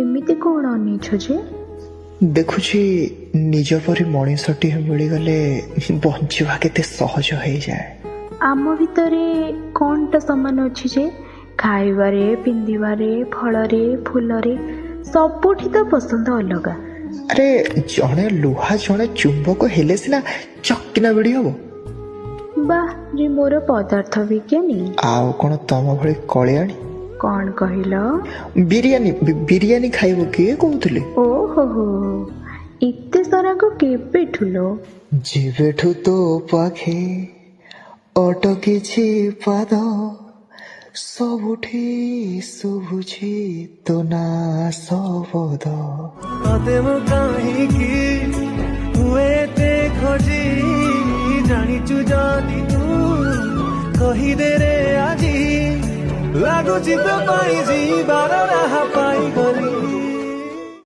ଏମିତି କ'ଣ ଅନେଇଛ ଯେ? ଦେଖୁଛି ନିଜ ପରି ମଣିଷଟିଏ ମିଳିଗଲେ ବଞ୍ଚିବା କେତେ ସହଜ ହେଇଯାଏ। ଆମ ଭିତରେ କ'ଣଟା ସମାନ ଅଛି ଯେ? ଖାଇବାରେ, ପିନ୍ଧିବାରେ, ଫଳରେ, ଫୁଲରେ, ସବୁଠି ତ ପସନ୍ଦ ଅଲଗା। ଆରେ ଜଣେ ଲୁହା ଜଣେ ଚୁମ୍ବକ ହେଲେ ସିନା ଚକିନା ବିଡ଼ି ହବ। ବାଃ ରେ ମୋର ପଦାର୍ଥ ବିଜ୍ଞାନୀ। ଆଉ କ'ଣ ତମ ଭଳି କଳିଆଣି? କ'ଣ କହିଲ? ବିରିୟାନୀ ଖାଇବ କିଏ କହୁଥିଲେ? ଓହୋ, ଏତେ ସାରାକୁ କେବେଠୁ ଲୋ? ଯେବେଠୁ ତୋ ପାଖେ ଅଟକିଛି ପାଦ, ସବୁଠି ଶୁଭୁଛି ତୋ ନା ଶବଦ। ତତେ ମୁଁ କାହିଁକି ହୁଏ ଏତେ ଖୋଜି, ଜାଣିଛୁ ଯଦି ତୁ କହିଦେ ରେ ଆଜି, ଲାଗୁଛି ତ ପାଇଁ ଯିବାର ରାହା ପାଇଗଲି।